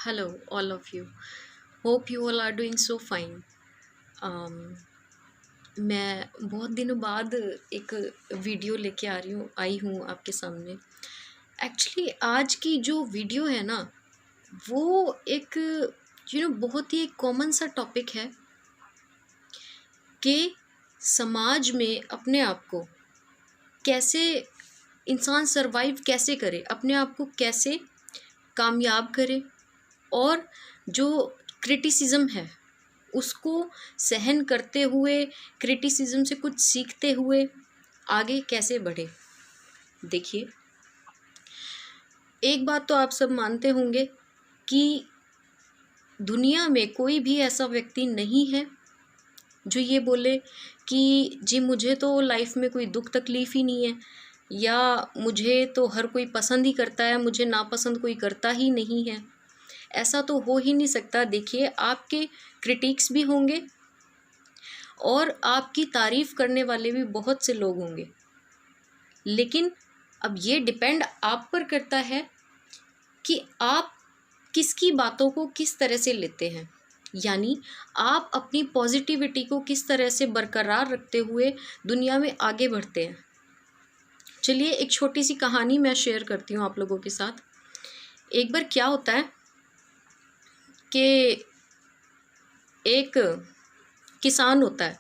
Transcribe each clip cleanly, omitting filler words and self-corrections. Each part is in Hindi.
Hello, all of you. Hope you all are doing so fine. Um, मैं बहुत दिनों बाद एक वीडियो लेके आई हूँ आपके सामने। एक्चुअली आज की जो वीडियो है ना, वो एक बहुत ही कॉमन सा टॉपिक है कि समाज में अपने आप को कैसे इंसान सरवाइव कैसे करे, अपने आप को कैसे कामयाब करे और जो क्रिटिसिज्म है उसको सहन करते हुए, क्रिटिसिज्म से कुछ सीखते हुए आगे कैसे बढ़े। देखिए, एक बात तो आप सब मानते होंगे कि दुनिया में कोई भी ऐसा व्यक्ति नहीं है जो ये बोले कि जी मुझे तो लाइफ में कोई दुख तकलीफ़ ही नहीं है, या मुझे तो हर कोई पसंद ही करता है, मुझे नापसंद कोई करता ही नहीं है। ऐसा तो हो ही नहीं सकता। देखिए, आपके क्रिटिक्स भी होंगे और आपकी तारीफ़ करने वाले भी बहुत से लोग होंगे, लेकिन अब ये डिपेंड आप पर करता है कि आप किसकी बातों को किस तरह से लेते हैं, यानी आप अपनी पॉजिटिविटी को किस तरह से बरकरार रखते हुए दुनिया में आगे बढ़ते हैं। चलिए, एक छोटी सी कहानी मैं शेयर करती हूँ आप लोगों के साथ। एक बार क्या होता है कि एक किसान होता है,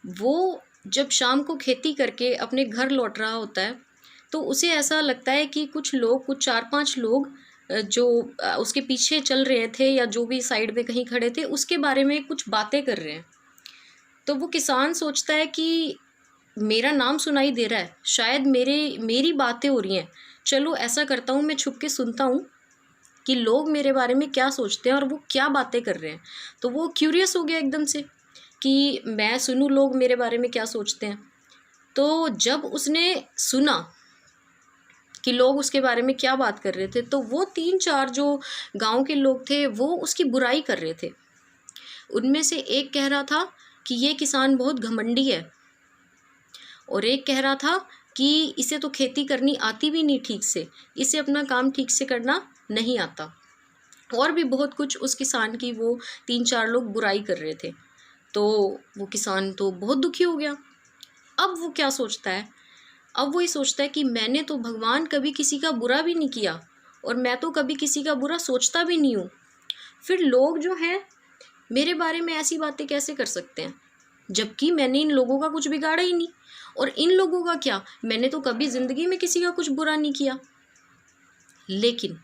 वो जब शाम को खेती करके अपने घर लौट रहा होता है तो उसे ऐसा लगता है कि कुछ 4-5 लोग जो उसके पीछे चल रहे थे या जो भी साइड में कहीं खड़े थे उसके बारे में कुछ बातें कर रहे हैं। तो वो किसान सोचता है कि मेरा नाम सुनाई दे रहा है, शायद मेरी बातें हो रही हैं, चलो ऐसा करता हूँ, मैं छुप के सुनता हूँ कि लोग मेरे बारे में क्या सोचते हैं और वो क्या बातें कर रहे हैं। तो वो क्यूरियस हो गया एकदम से कि मैं सुनूं लोग मेरे बारे में क्या सोचते हैं। तो जब उसने सुना कि लोग उसके बारे में क्या बात कर रहे थे, तो वो 3-4 जो गांव के लोग थे वो उसकी बुराई कर रहे थे। उनमें से एक कह रहा था कि ये किसान बहुत घमंडी है, और एक कह रहा था कि इसे तो खेती करनी आती भी नहीं ठीक से, इसे अपना काम ठीक से करना नहीं आता, और भी बहुत कुछ उस किसान की वो 3-4 लोग बुराई कर रहे थे। तो वो किसान तो बहुत दुखी हो गया। अब वो क्या सोचता है, अब वो ये सोचता है कि मैंने तो भगवान कभी किसी का बुरा भी नहीं किया और मैं तो कभी किसी का बुरा सोचता भी नहीं हूँ, फिर लोग जो हैं मेरे बारे में ऐसी बातें कैसे कर सकते हैं, जबकि मैंने इन लोगों का कुछ बिगाड़ा ही नहीं। और इन लोगों का क्या, मैंने तो कभी ज़िंदगी में किसी का कुछ बुरा नहीं किया। लेकिन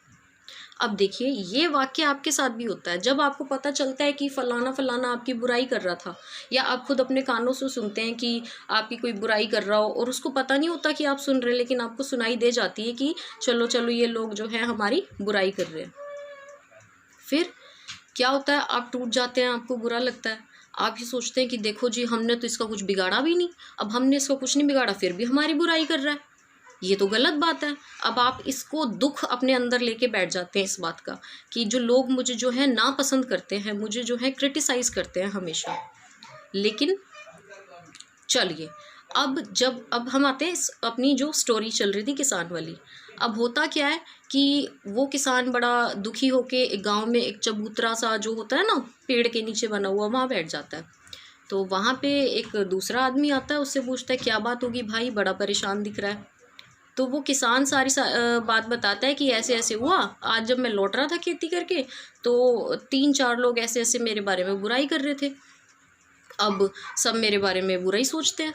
अब देखिए, ये वाक्य आपके साथ भी होता है। जब आपको पता चलता है कि फ़लाना फ़लाना आपकी बुराई कर रहा था, या आप खुद अपने कानों से सुनते हैं कि आपकी कोई बुराई कर रहा हो और उसको पता नहीं होता कि आप सुन रहे हैं, लेकिन आपको सुनाई दे जाती है कि चलो चलो ये लोग जो हैं हमारी बुराई कर रहे हैं। फिर क्या होता है, आप टूट जाते हैं, आपको बुरा लगता है। आप ये सोचते हैं कि देखो जी, हमने तो इसका कुछ बिगाड़ा भी नहीं, अब हमने इसका कुछ नहीं बिगाड़ा फिर भी हमारी बुराई कर रहा है, ये तो गलत बात है। अब आप इसको दुख अपने अंदर लेके बैठ जाते हैं इस बात का कि जो लोग मुझे जो है नापसंद करते हैं, मुझे जो है क्रिटिसाइज़ करते हैं हमेशा। लेकिन चलिए, अब हम आते हैं अपनी जो स्टोरी चल रही थी किसान वाली। अब होता क्या है कि वो किसान बड़ा दुखी होके एक गांव में एक चबूतरा सा जो होता है ना, पेड़ के नीचे बना हुआ, वहाँ बैठ जाता है। तो वहाँ पे एक दूसरा आदमी आता है, उससे पूछता है क्या बात होगी भाई, बड़ा परेशान दिख रहा है। तो वो किसान सारी बात बताता है कि ऐसे ऐसे हुआ, आज जब मैं लौट रहा था खेती करके तो 3-4 लोग ऐसे ऐसे मेरे बारे में बुराई कर रहे थे, अब सब मेरे बारे में बुरा ही सोचते हैं।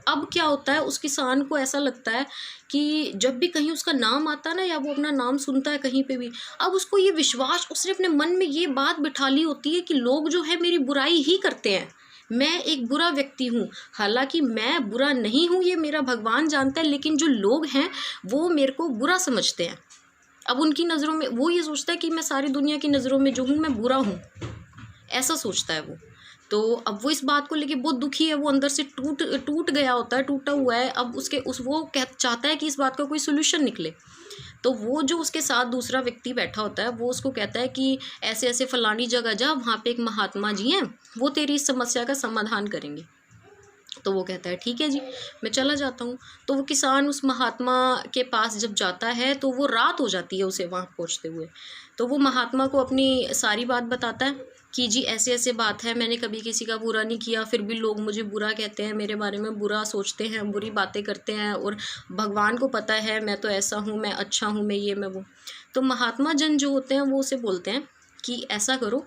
अब क्या होता है, उस किसान को ऐसा लगता है कि जब भी कहीं उसका नाम आता है ना, या वो अपना नाम सुनता है कहीं पे भी, अब उसको ये विश्वास, उसने अपने मन में ये बात बिठा ली होती है कि लोग जो है मेरी बुराई ही करते हैं, मैं एक बुरा व्यक्ति हूँ। हालांकि मैं बुरा नहीं हूँ, ये मेरा भगवान जानता है, लेकिन जो लोग हैं वो मेरे को बुरा समझते हैं। अब उनकी नज़रों में वो ये सोचता है कि मैं सारी दुनिया की नज़रों में जो हूँ मैं बुरा हूँ, ऐसा सोचता है वो। तो अब वो इस बात को लेके बहुत दुखी है, वो अंदर से टूट गया होता है, टूटा हुआ है। अब वो चाहता है कि इस बात का कोई सोल्यूशन निकले। तो वो जो उसके साथ दूसरा व्यक्ति बैठा होता है, वो उसको कहता है कि ऐसे ऐसे फलानी जगह जा, वहाँ पे एक महात्मा जी हैं, वो तेरी इस समस्या का समाधान करेंगे। तो वो कहता है ठीक है जी, मैं चला जाता हूँ। तो वो किसान उस महात्मा के पास जब जाता है तो वो रात हो जाती है उसे वहाँ पहुँचते हुए। तो वो महात्मा को अपनी सारी बात बताता है कि जी ऐसे ऐसे बात है, मैंने कभी किसी का बुरा नहीं किया, फिर भी लोग मुझे बुरा कहते हैं, मेरे बारे में बुरा सोचते हैं, बुरी बातें करते हैं, और भगवान को पता है मैं तो ऐसा हूँ, मैं अच्छा हूँ, मैं ये मैं वो। तो महात्मा जन जो होते हैं वो उसे बोलते हैं कि ऐसा करो,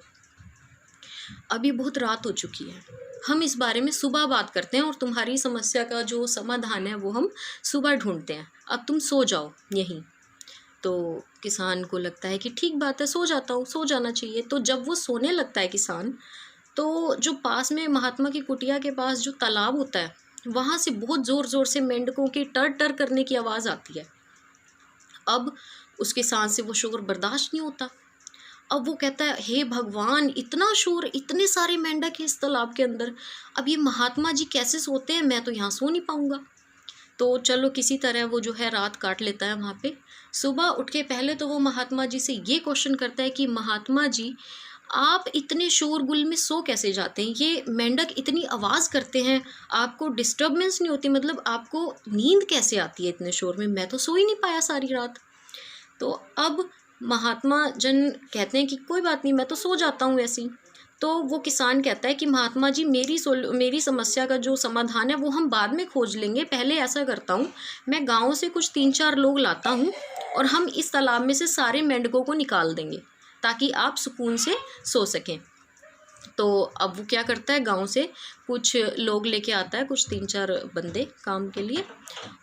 अभी बहुत रात हो चुकी है, हम इस बारे में सुबह बात करते हैं और तुम्हारी समस्या का जो समाधान है वो हम सुबह ढूंढते हैं, अब तुम सो जाओ यहीं। तो किसान को लगता है कि ठीक बात है, सो जाता हूँ, सो जाना चाहिए। तो जब वो सोने लगता है किसान, तो जो पास में महात्मा की कुटिया के पास जो तालाब होता है, वहाँ से बहुत ज़ोर ज़ोर से मेंढकों की टर टर करने की आवाज़ आती है। अब उस किसान से वो शोर बर्दाश्त नहीं होता। अब वो कहता है हे भगवान, इतना शोर, इतने सारे मेंढक हैं इस तालाब के अंदर, अब ये महात्मा जी कैसे सोते हैं, मैं तो यहाँ सो नहीं पाऊँगा। तो चलो किसी तरह वो जो है रात काट लेता है वहाँ पे। सुबह उठ के पहले तो वो महात्मा जी से ये क्वेश्चन करता है कि महात्मा जी, आप इतने शोरगुल में सो कैसे जाते हैं, ये मेंढक इतनी आवाज़ करते हैं, आपको डिस्टर्बेंस नहीं होती, मतलब आपको नींद कैसे आती है इतने शोर में, मैं तो सो ही नहीं पाया सारी रात। तो अब महात्मा जन कहते हैं कि कोई बात नहीं, मैं तो सो जाता हूँ ऐसे ही। तो वो किसान कहता है कि महात्मा जी, मेरी समस्या का जो समाधान है वो हम बाद में खोज लेंगे, पहले ऐसा करता हूँ, मैं गांव से कुछ 3-4 लोग लाता हूँ और हम इस तालाब में से सारे मेंढकों को निकाल देंगे ताकि आप सुकून से सो सकें। तो अब वो क्या करता है, गांव से कुछ लोग लेके आता है, कुछ 3-4 बंदे काम के लिए,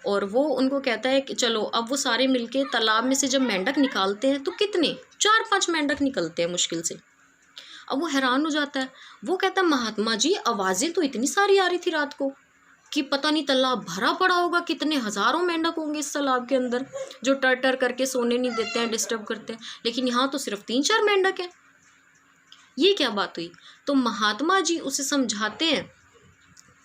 और वो उनको कहता है कि चलो। अब वो सारे मिलके तालाब में से जब मेंढक निकालते हैं तो कितने 4-5 मेंढक निकलते हैं मुश्किल से। अब वो हैरान हो जाता है, वो कहता है महात्मा जी, आवाज़ें तो इतनी सारी आ रही थी रात को कि पता नहीं तालाब भरा पड़ा होगा, कितने हज़ारों मेंढक होंगे इस तालाब के अंदर जो टर टर करके सोने नहीं देते हैं, डिस्टर्ब करते हैं, लेकिन यहाँ तो सिर्फ 3-4 मेंढक हैं, ये क्या बात हुई। तो महात्मा जी उसे समझाते हैं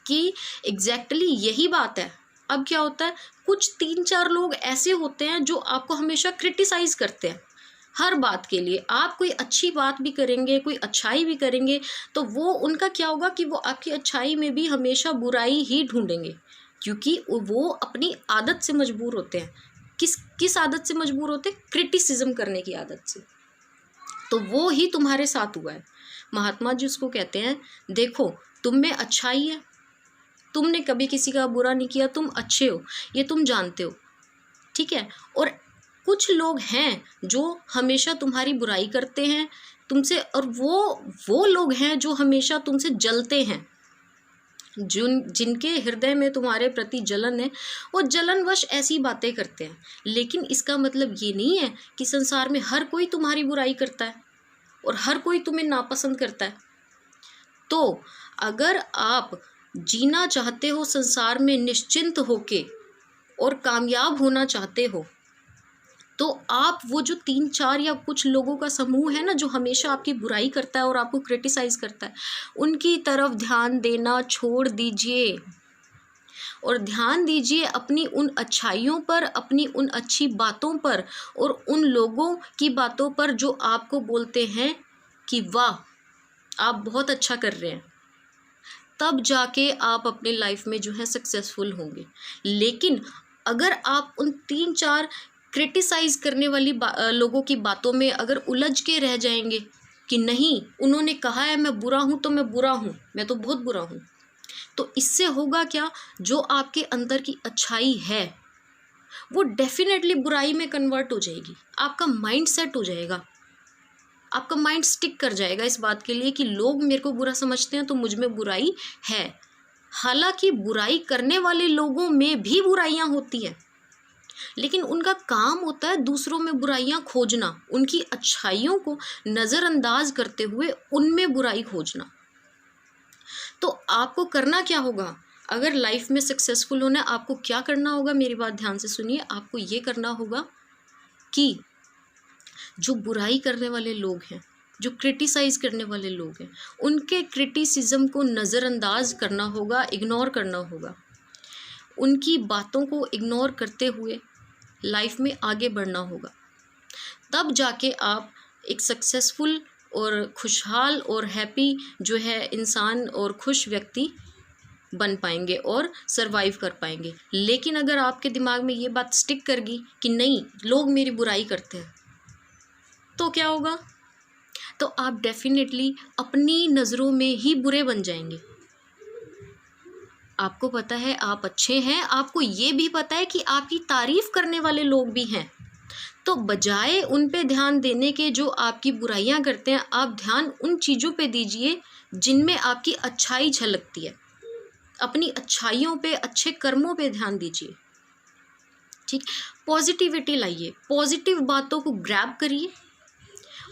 कि एग्जैक्टली यही बात है। अब क्या होता है, कुछ 3-4 लोग ऐसे होते हैं जो आपको हमेशा क्रिटिसाइज़ करते हैं हर बात के लिए। आप कोई अच्छी बात भी करेंगे, कोई अच्छाई भी करेंगे, तो वो उनका क्या होगा कि वो आपकी अच्छाई में भी हमेशा बुराई ही ढूंढेंगे, क्योंकि वो अपनी आदत से मजबूर होते हैं। किस आदत से मजबूर होते हैं, क्रिटिसिज्म करने की आदत से। तो वो ही तुम्हारे साथ हुआ है। महात्मा जी उसको कहते हैं, देखो तुम में अच्छाई है, तुमने कभी किसी का बुरा नहीं किया, तुम अच्छे हो, ये तुम जानते हो, ठीक है। और कुछ लोग हैं जो हमेशा तुम्हारी बुराई करते हैं तुमसे, और वो लोग हैं जो हमेशा तुमसे जलते हैं, जिनके हृदय में तुम्हारे प्रति जलन है, वो जलनवश ऐसी बातें करते हैं। लेकिन इसका मतलब ये नहीं है कि संसार में हर कोई तुम्हारी बुराई करता है और हर कोई तुम्हें नापसंद करता है। तो अगर आप जीना चाहते हो संसार में निश्चिंत होके और कामयाब होना चाहते हो, तो आप वो जो 3-4 या कुछ लोगों का समूह है ना, जो हमेशा आपकी बुराई करता है और आपको क्रिटिसाइज करता है, उनकी तरफ ध्यान देना छोड़ दीजिए और ध्यान दीजिए अपनी उन अच्छाइयों पर, अपनी उन अच्छी बातों पर और उन लोगों की बातों पर जो आपको बोलते हैं कि वाह आप बहुत अच्छा कर रहे हैं। तब जाके आप अपने लाइफ में जो है सक्सेसफुल होंगे। लेकिन अगर आप उन 3-4 क्रिटिसाइज करने वाली लोगों की बातों में अगर उलझ के रह जाएंगे कि नहीं उन्होंने कहा है मैं बुरा हूँ तो मैं बुरा हूँ, मैं तो बहुत बुरा हूँ, तो इससे होगा क्या, जो आपके अंदर की अच्छाई है वो डेफिनेटली बुराई में कन्वर्ट हो जाएगी। आपका माइंड सेट हो जाएगा, आपका माइंड स्टिक कर जाएगा इस बात के लिए कि लोग मेरे को बुरा समझते हैं तो मुझ में बुराई है। हालांकि बुराई करने वाले लोगों में भी बुराइयां होती हैं, लेकिन उनका काम होता है दूसरों में बुराइयां खोजना, उनकी अच्छाइयों को नज़रअंदाज करते हुए उनमें बुराई खोजना। तो आपको करना क्या होगा, अगर लाइफ में सक्सेसफुल होना है आपको क्या करना होगा, मेरी बात ध्यान से सुनिए। आपको ये करना होगा कि जो बुराई करने वाले लोग हैं, जो क्रिटिसाइज करने वाले लोग हैं, उनके क्रिटिसिज्म को नज़रअंदाज करना होगा, इग्नोर करना होगा। उनकी बातों को इग्नोर करते हुए लाइफ में आगे बढ़ना होगा। तब जाके आप एक सक्सेसफुल और खुशहाल और हैप्पी जो है इंसान और खुश व्यक्ति बन पाएंगे और सरवाइव कर पाएंगे। लेकिन अगर आपके दिमाग में ये बात स्टिक कर गई कि नहीं, लोग मेरी बुराई करते हैं, तो क्या होगा? तो आप डेफिनेटली अपनी नज़रों में ही बुरे बन जाएंगे। आपको पता है आप अच्छे हैं, आपको ये भी पता है कि आपकी तारीफ़ करने वाले लोग भी हैं, तो बजाय उन पे ध्यान देने के जो आपकी बुराइयां करते हैं, आप ध्यान उन चीज़ों पे दीजिए जिनमें आपकी अच्छाई झलकती है। अपनी अच्छाइयों पे, अच्छे कर्मों पे ध्यान दीजिए। ठीक, पॉजिटिविटी लाइए, पॉजिटिव बातों को ग्रैब करिए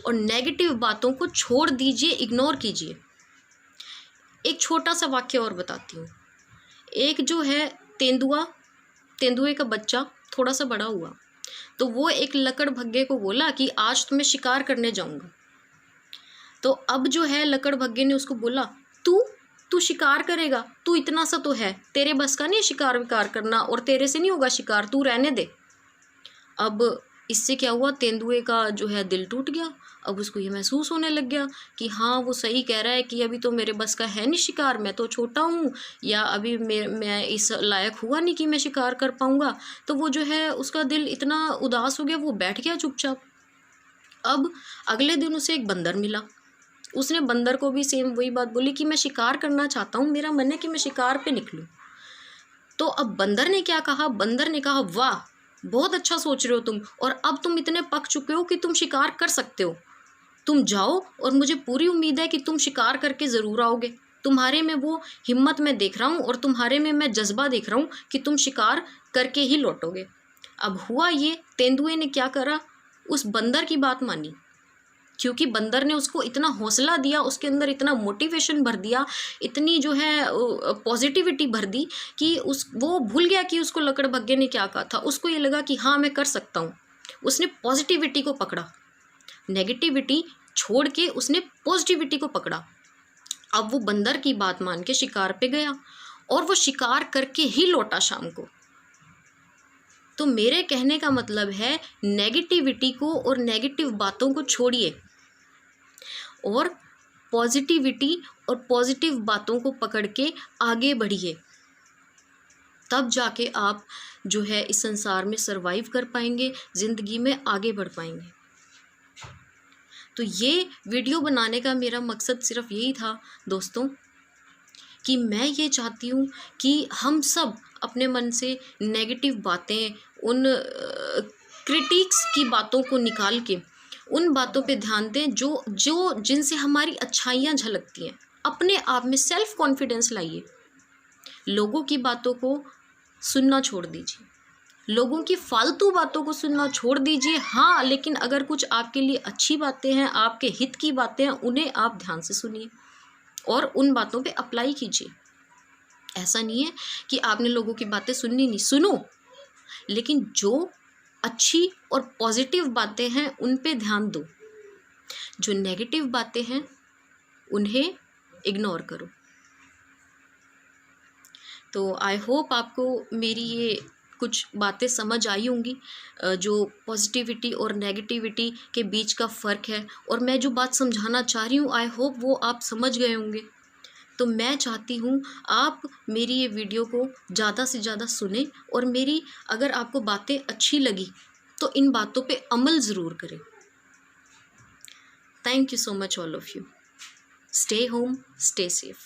और नेगेटिव बातों को छोड़ दीजिए, इग्नोर कीजिए। एक छोटा सा वाक्य और बताती हूँ। एक जो है तेंदुए का बच्चा थोड़ा सा बड़ा हुआ, तो वो एक लकड़भग्गे को बोला कि आज तो मैं शिकार करने जाऊंगा। तो अब जो है लकड़भग्गे ने उसको बोला, तू शिकार करेगा, तू इतना सा तो है, तेरे बस का नहीं शिकार विकार करना, और तेरे से नहीं होगा शिकार, तू रहने दे। अब इससे क्या हुआ, तेंदुए का जो है दिल टूट गया। अब उसको ये महसूस होने लग गया कि हाँ, वो सही कह रहा है कि अभी तो मेरे बस का है नहीं शिकार, मैं तो छोटा हूँ, या अभी मैं इस लायक हुआ नहीं कि मैं शिकार कर पाऊँगा। तो वो जो है उसका दिल इतना उदास हो गया, वो बैठ गया चुपचाप। अब अगले दिन उसे एक बंदर मिला। उसने बंदर को भी सेम वही बात बोली कि मैं शिकार करना चाहता हूँ, मेरा मन है कि मैं शिकार पे निकलूँ। तो अब बंदर ने क्या कहा, बंदर ने कहा, वाह, बहुत अच्छा सोच रहे हो तुम, और अब तुम इतने पक चुके हो कि तुम शिकार कर सकते हो। तुम जाओ, और मुझे पूरी उम्मीद है कि तुम शिकार करके ज़रूर आओगे। तुम्हारे में वो हिम्मत मैं देख रहा हूँ, और तुम्हारे में मैं जज्बा देख रहा हूँ कि तुम शिकार करके ही लौटोगे। अब हुआ ये, तेंदुए ने क्या करा, उस बंदर की बात मानी, क्योंकि बंदर ने उसको इतना हौसला दिया, उसके अंदर इतना मोटिवेशन भर दिया, इतनी जो है पॉजिटिविटी भर दी कि वो भूल गया कि उसको लकड़भग्गे ने क्या कहा था। उसको ये लगा कि हाँ, मैं कर सकता हूँ। उसने पॉजिटिविटी को पकड़ा, नेगेटिविटी छोड़ के उसने पॉजिटिविटी को पकड़ा। अब वो बंदर की बात मान के शिकार पे गया, और वो शिकार करके ही लौटा शाम को। तो मेरे कहने का मतलब है, नेगेटिविटी को और नेगेटिव बातों को छोड़िए, और पॉजिटिविटी और पॉजिटिव बातों को पकड़ के आगे बढ़िए। तब जाके आप जो है इस संसार में सरवाइव कर पाएंगे, ज़िंदगी में आगे बढ़ पाएंगे। तो ये वीडियो बनाने का मेरा मकसद सिर्फ यही था दोस्तों, कि मैं ये चाहती हूँ कि हम सब अपने मन से नेगेटिव बातें, उन क्रिटिक्स की बातों को निकाल के उन बातों पे ध्यान दें जो जिनसे हमारी अच्छाइयाँ झलकती हैं। अपने आप में सेल्फ कॉन्फिडेंस लाइए। लोगों की बातों को सुनना छोड़ दीजिए, लोगों की फालतू बातों को सुनना छोड़ दीजिए। हाँ, लेकिन अगर कुछ आपके लिए अच्छी बातें हैं, आपके हित की बातें हैं, उन्हें आप ध्यान से सुनिए और उन बातों पे अप्लाई कीजिए। ऐसा नहीं है कि आपने लोगों की बातें सुननी नहीं, सुनो, लेकिन जो अच्छी और पॉजिटिव बातें हैं उन पे ध्यान दो। जो नेगेटिव बातें हैं उन्हें इग्नोर करो। तो आई होप आपको मेरी ये कुछ बातें समझ आई होंगी, जो पॉजिटिविटी और नेगेटिविटी के बीच का फ़र्क है, और मैं जो बात समझाना चाह रही हूँ आई होप वो आप समझ गए होंगे। तो मैं चाहती हूँ आप मेरी ये वीडियो को ज़्यादा से ज़्यादा सुने, और मेरी अगर आपको बातें अच्छी लगी तो इन बातों पे अमल ज़रूर करें। Thank you so much all of you. Stay home, stay safe.